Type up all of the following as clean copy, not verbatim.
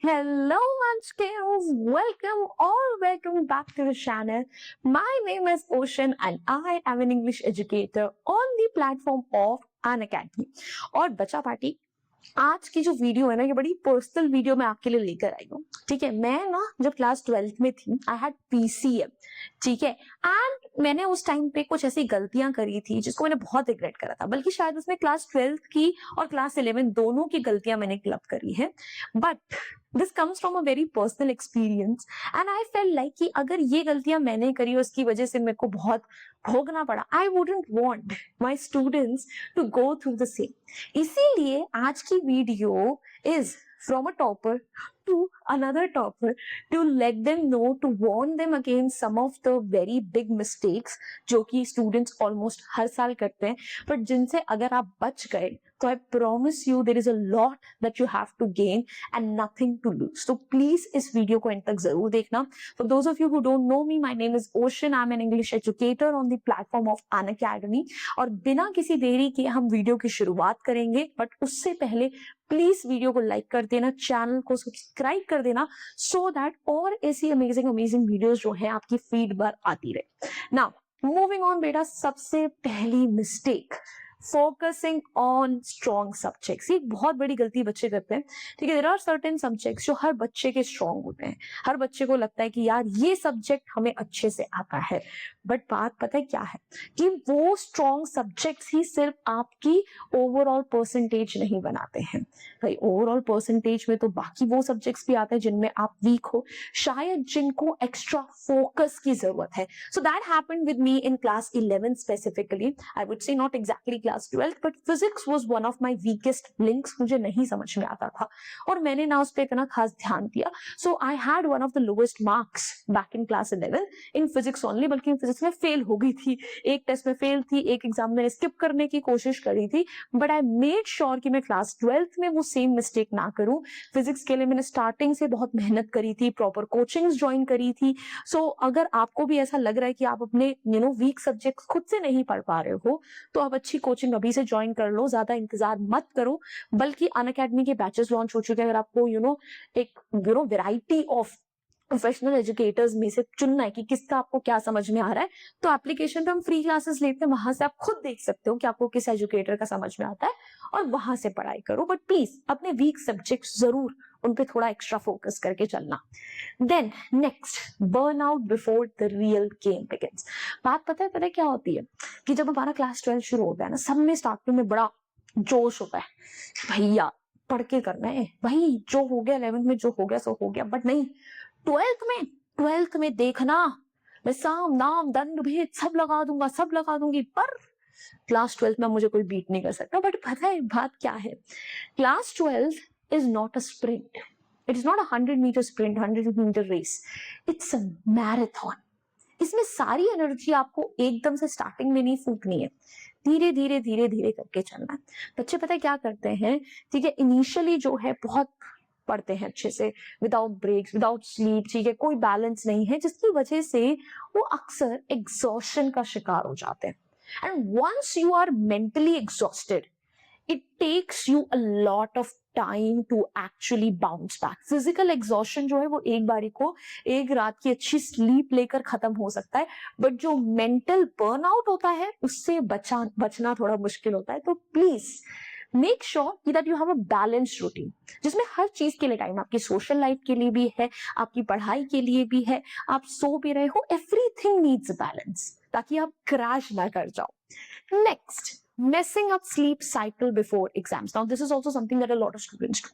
Hello Munchkins, welcome back to the channel. My name is Ocean and I am an English educator on the platform of An Academy. और बच्चा party आज की जो video है ना ये बड़ी पर्सनल वीडियो मैं आपके लिए लेकर आई हूँ। ठीक है, मैं ना जब क्लास 12th में थी आई हैड पीसीएम, ठीक है, एंड मैंने उस टाइम पे कुछ ऐसी गलतियां करी थी जिसको मैंने बहुत रिग्रेट करा था, बल्कि शायद उसमें क्लास 12th की और क्लास 11 दोनों की गलतियां मैंने क्लब करी है। But this comes from a very personal experience and I fail like कि अगर ये गलतियां मैंने करी उसकी वजह से मेरे को बहुत भोगना पड़ा, I wouldn't want my students to go through the same. इसीलिए आज की video is from a topper to another topper to let them know, to warn them against some of the very big mistakes जो कि students almost हर साल करते हैं, but जिनसे अगर आप बच गए तो I promise you there is a lot that you have to gain and nothing to lose. तो please इस वीडियो को end तक जरूर देखना. For those of you who don't know me, my name is Ocean. I'm an English educator on the platform of An Academy. और बिना किसी देरी के हम वीडियो की शुरुआत करेंगे, बट उससे पहले प्लीज वीडियो को लाइक कर देना, चैनल को सब्सक्राइब कर देना, सो दैट और ऐसी अमेजिंग वीडियोस जो है आपकी फीड पर आती रहे. नाउ मूविंग ऑन बेटा, सबसे पहली mistake, focusing on strong subjects. ये एक बहुत बड़ी गलती बच्चे करते हैं. ठीक है, देयर आर सर्टेन सब्जेक्ट्स जो हर बच्चे के स्ट्रॉन्ग होते हैं. हर बच्चे को लगता है कि यार ये सब्जेक्ट हमें अच्छे से आता है, बट बात पता है क्या है कि वो स्ट्रॉन्ग सब्जेक्ट्स ही सिर्फ आपकी ओवरऑल परसेंटेज नहीं बनाते हैं. भाई ओवरऑल परसेंटेज में तो बाकी वो सब्जेक्ट्स भी आते हैं जिनमें आप वीक हो, शायद जिनको एक्स्ट्रा फोकस की जरूरत है. So that happened with me in class 11 specifically. I would say not exactly class 12th, but physics was one of my weakest links. मुझे नहीं समझ में आता था और मैंने ना उस पर इतना खास ध्यान दिया. So I had one of the lowest marks back in class 11 in physics only. बल्कि फिजिक्स में फेल हो गई थी, एक टेस्ट में फेल थी, एक एग्जाम में स्किप करने की कोशिश करी थी, बट आई मेड श्योर कि मैं क्लास 12th में वो सेम मिस्टेक ना करूं. फिजिक्स के लिए मैंने स्टार्टिंग से बहुत मेहनत करी थी, प्रॉपर कोचिंग्स ज्वाइन करी थी. सो अगर आपको भी ऐसा लग रहा है कि आप अपने वीक सब्जेक्ट खुद से नहीं पढ़ पा रहे हो, तो आप अच्छी कोचिंग अभी से ज्वाइन कर लो, ज्यादा इंतजार मत करो. बल्कि अन अकेडमी के बैचेस लॉन्च हो चुके हैं. अगर आपको एक वैरायटी ऑफ प्रोफेशनल एजुकेटर्स में से चुनना है कि किसका आपको क्या समझ में आ रहा है, तो एप्लीकेशन पे हम फ्री क्लासेस लेते हैं, वहां से आप खुद देख सकते हो कि आपको किस एजुकेटर का समझ में आता है और वहां से पढ़ाई करो. बट प्लीज अपने वीक सब्जेक्ट जरूर उन पे थोड़ा एक्स्ट्रा फोकस करके चलना. Then next, burn out before the real game begins. बात पता है क्या होती है कि जब हमारा क्लास 12 शुरू होता है ना, सब में स्टार्टिंग में बड़ा जोश होता है, भैया पढ़ के करना है, भाई जो हो गया 11th में जो हो गया सो हो गया. बट नहीं, 12th में देखना, मैं साम नाम दंड भेद सब लगा दूंगा, सब लगा दूंगी, पर क्लास 12th में मुझे कोई बीट नहीं कर सकता. बट पता है बात क्या है, class 12 is not a sprint. It is not a 100-meter sprint, 100-meter race. It's a marathon. इसमें सारी एनर्जी आपको एकदम से स्टार्टिंग में नहीं फूकनी है, धीरे धीरे धीरे धीरे करके चलना है. बच्चे पता है क्या करते हैं, ठीक है, इनिशियली जो है बहुत पढ़ते हैं अच्छे से, विदाउट ब्रेक्स, विदाउट स्लीप, ठीक है, कोई बैलेंस नहीं है, जिसकी वजह से वो अक्सर एग्जॉस्शन का शिकार हो जाते हैं. And once you are mentally exhausted, it takes you a lot of time to actually bounce back. Physical exhaustion जो है वो एक बारी को एक रात की अच्छी स्लीप लेकर खत्म हो सकता है, बट जो मेंटल बर्नआउट होता है उससे बचना थोड़ा मुश्किल होता है. तो please make sure that you have a balanced routine, जिसमें हर चीज के लिए टाइम, आपकी सोशल लाइफ के लिए भी है, आपकी पढ़ाई के लिए भी है, आप सो भी रहे हो, एवरीथिंग नीड्स बैलेंस, ताकि आप क्रैश ना कर जाओ. Next, messing up sleep cycle before exams. Now this is also something that a lot of students do.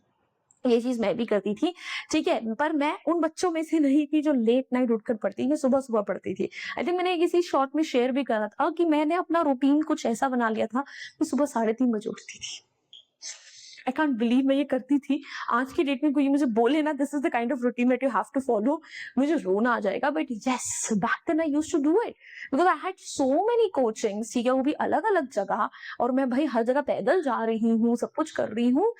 ये चीज मैं भी करती थी, ठीक है, पर मैं उन बच्चों में से नहीं थी जो लेट नाइट उठकर पढ़ती थी, सुबह सुबह पढ़ती थी. आई थिंक मैंने किसी शॉर्ट में शेयर भी करा था कि मैंने अपना रूटीन कुछ ऐसा बना लिया था कि सुबह 3:30 बजे उठती थी. आई कांट बिलीव मैं ये करती थी. आज की डेट में कोई मुझे बोले ना this is the kind of routine that you have to follow, मुझे रोना आ जाएगा. But yes, back then I used to do it because I had so many coachings, ठीक है, वो भी अलग अलग जगह, और मैं भाई हर जगह पैदल जा रही हूँ, सब कुछ कर रही हूँ.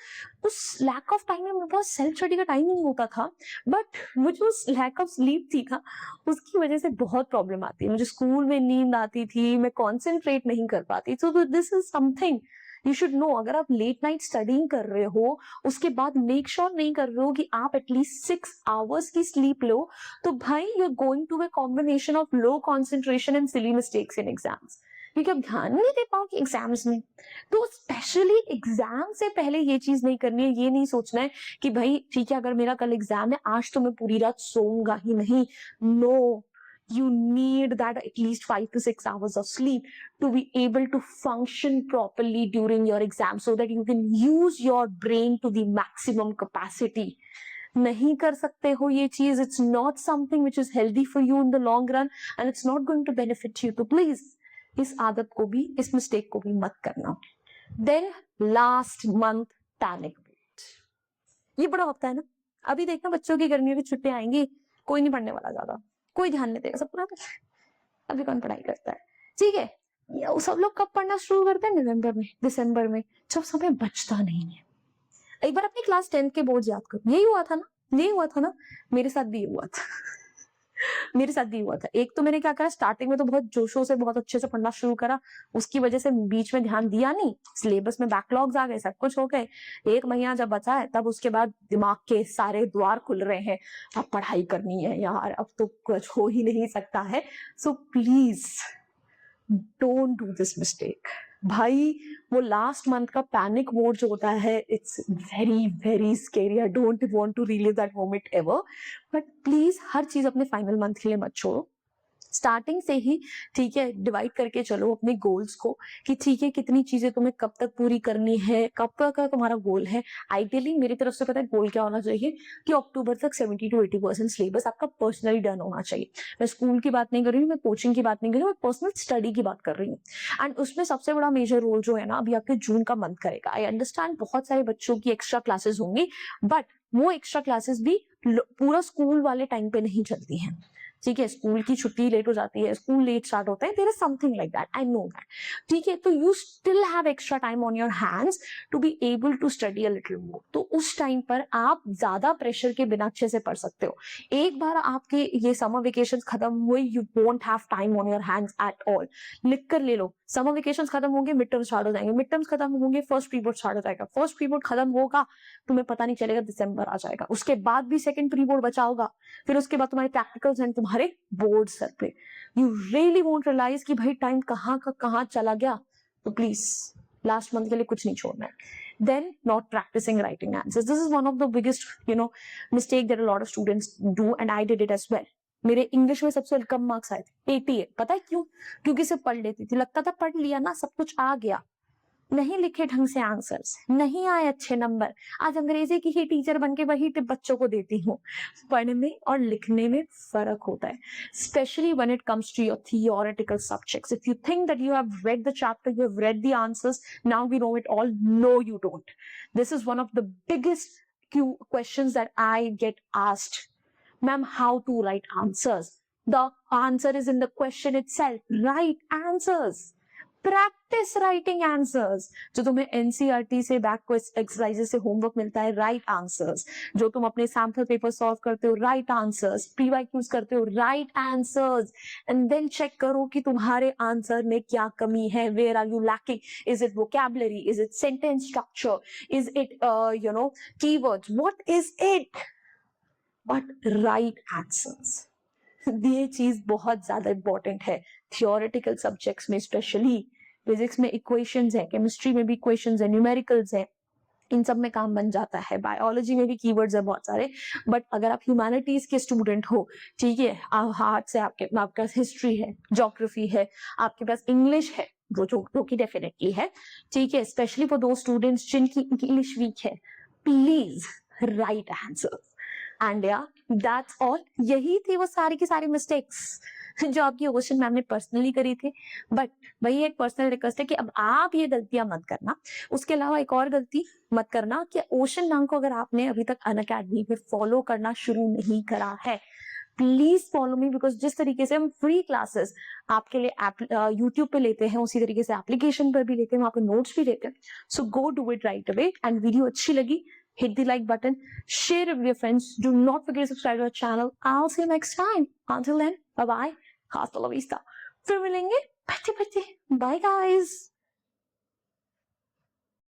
उस लैक ऑफ टाइम में मेरे पास सेल्फ स्टडी का टाइम नहीं होता था. बट मुझे उस लैक ऑफ स्लीप थी ना, उसकी वजह से बहुत प्रॉब्लम आती है. मुझे स्कूल में नींद आती थी, मैं कॉन्सेंट्रेट नहीं कर पाती. So this is something you should know, अगर आप लेट नाइट स्टडिंग कर रहे हो, उसके बाद मेक श्योर नहीं कर रहे हो कि आप एटलीस्ट 6 आवर्स की स्लीप लो, तो भाई you are going to a combination of low concentration and silly mistakes in exams, क्योंकि आप ध्यान नहीं दे पाओगे एग्जाम्स में। तो स्पेशली एग्जाम से पहले ये चीज नहीं करनी है, ये नहीं सोचना है कि भाई ठीक है अगर मेरा कल एग्जाम है आज तो मैं पूरी रात सोऊंगा ही नहीं। No, you need that at least 5 to 6 hours of sleep to be able to function properly during your exam so that you can use your brain to the maximum capacity. नहीं कर सकते हो ये चीज, it's not something which is healthy for you in the long run and it's not going to benefit you. तो please इस आदत को भी, इस मिस्टेक को भी मत करना। Then last month panic mode, ये बड़ा होता है ना। अभी देखना बच्चों की गर्मियों की छुट्टियां आएंगी, कोई नहीं पढ़ने वाला ज्यादा, कोई ध्यान नहीं देगा, सब पूरा अभी कौन पढ़ाई करता है, ठीक है। सब लोग कब पढ़ना शुरू करते हैं? नवंबर में, दिसंबर में, जब समय बचता नहीं है। एक बार अपनी क्लास 10 के बोर्ड याद करो, यही हुआ था ना, यही हुआ था ना, मेरे साथ भी हुआ था मेरे साथ भी हुआ था। एक तो मैंने क्या करा, स्टार्टिंग में तो बहुत जोशों से बहुत अच्छे से पढ़ना शुरू करा, उसकी वजह से बीच में ध्यान दिया नहीं, सिलेबस में बैकलॉग्स आ गए, सब कुछ हो गए। 1 महीना जब बचा है तब उसके बाद दिमाग के सारे द्वार खुल रहे हैं, अब पढ़ाई करनी है यार, अब तो कुछ हो ही नहीं सकता है। So please don't do this mistake. भाई वो लास्ट मंथ का पैनिक मोड जो होता है, it's very very scary. I don't want to relive that moment ever, but please हर चीज अपने फाइनल मंथ के लिए मत छोड़ो। स्टार्टिंग से ही ठीक है डिवाइड करके चलो अपने गोल्स को, कि ठीक है कितनी चीजें तुम्हें कब तक पूरी करनी है, कब तक का तुम्हारा गोल है। आइडियली मेरी तरफ से पता है गोल क्या होना चाहिए, कि अक्टूबर तक 70 to 80% सिलेबस आपका पर्सनली डन होना चाहिए। मैं स्कूल की बात नहीं कर रही हूँ, मैं कोचिंग की बात नहीं कर रही हूँ, मैं पर्सनल स्टडी की बात कर रही हूँ। एंड उसमें सबसे बड़ा मेजर रोल जो है ना, अभी आपके जून का मंथ करेगा। आई अंडरस्टैंड बहुत सारे बच्चों की एक्स्ट्रा क्लासेस होंगी, बट वो एक्स्ट्रा क्लासेस भी पूरा स्कूल वाले टाइम पे नहीं चलती हैं, ठीक है। स्कूल की छुट्टी लेट हो जाती है, स्कूल लेट स्टार्ट होता है, there is something like that, I know that, ठीक है। तो you still have extra time on your hands to be able to study a little more. तो उस टाइम पर आप ज्यादा प्रेशर के बिना अच्छे से पढ़ सकते हो। एक बार आपके ये समर वेकेशन खत्म हुए, you won't have time on your hands at all. लिख कर ले लो, समर वेकेशन खत्म होंगे, मिड टर्म स्टार्ट हो जाएंगे, मिड टर्म्स खत्म होंगे, फर्स्ट प्री बोर्ड स्टार्ट हो जाएगा, फर्स्ट प्री बोर्ड खत्म होगा, तुम्हें पता नहीं चलेगा दिसंबर आ जाएगा, उसके बाद भी सेकंड प्री बोर्ड बचा होगा, फिर उसके बाद तुम्हारे प्रैक्टिकल्स एंड तुम्हारे बोर्ड सर पे। यू रियली वोंट रियलाइज कि भाई टाइम कहाँ का कहाँ चला गया। तो प्लीज लास्ट मंथ के लिए कुछ नहीं छोड़ना है। Then not practicing writing answers. This is one of the biggest, mistake that a lot of students do, and I did it as well. मेरे इंग्लिश में सबसे कम मार्क्स आए थे, 80 है। पता है क्यों? क्योंकि सिर्फ पढ़ लेती थी, लगता था पढ़ लिया ना सब कुछ आ गया, नहीं लिखे ढंग से आंसर्स, नहीं आए अच्छे नंबर। आज अंग्रेजी की ही टीचर बनके वही टिप बच्चों को देती हूँ। पढ़ने और लिखने में फर्क होता है, specially when it comes to your theoretical subjects. If you think that you have read the chapter, you have read the answers, now we know it all. No, you don't. This is one of the biggest questions that I get asked. Ma'am, how to write answers? The answer is in the question itself. Write answers. Practice writing answers. जो तुम्हें NCERT से back question exercises से homework मिलता है, right answers. जो तुम अपने sample paper solve करते हो, राइट आंसर्स। प्रीवाइक्यूज करते हो, write answers. And then check करो कि तुम्हारे आंसर में क्या कमी है, where are you lacking. Is it vocabulary, is it sentence structure, is it keywords, what is it? But write answers, ये चीज बहुत ज्यादा इंपॉर्टेंट है थियोरेटिकल सब्जेक्ट्स में। स्पेशली फिजिक्स में इक्वेशंस है, केमिस्ट्री में भी इक्वेशंस है, न्यूमेरिकल्स है, इन सब में काम बन जाता है। बायोलॉजी में भी कीवर्ड्स है बहुत सारे। बट अगर आप ह्यूमैनिटीज के स्टूडेंट हो, ठीक है, हार्ट से आपके पास हिस्ट्री है, ज्योग्राफी है, आपके पास इंग्लिश है, जो कि डेफिनेटली है, ठीक है, स्पेशली फॉर दो स्टूडेंट्स जिनकी इंग्लिश वीक है, प्लीज राइट आंसर। एंड या दैट्स ऑल। यही थी वो सारी की सारी मिस्टेक्स जो आपकी ओशन मैम ने पर्सनली करी थी। बट वही एक पर्सनल रिक्वेस्ट है कि अब आप ये गलतियां मत करना। उसके अलावा एक और गलती मत करना कि ओशन मैम को अगर आपने अभी तक अनअकैडमी पे फॉलो करना शुरू नहीं करा है, प्लीज फॉलो मी, बिकॉज जिस तरीके से हम फ्री क्लासेस आपके लिए यूट्यूब पे लेते हैं, उसी तरीके से एप्लीकेशन पर भी लेते हैं, वहां पे नोट्स भी लेते हैं। So go do it right away. And video अच्छी लगी, hit the like button, share it with your friends. Do not forget to subscribe to our channel. I'll see you next time. Until then, bye bye. Hasta la vista. फिर मिलेंगे, बैठे बैठे। Bye guys.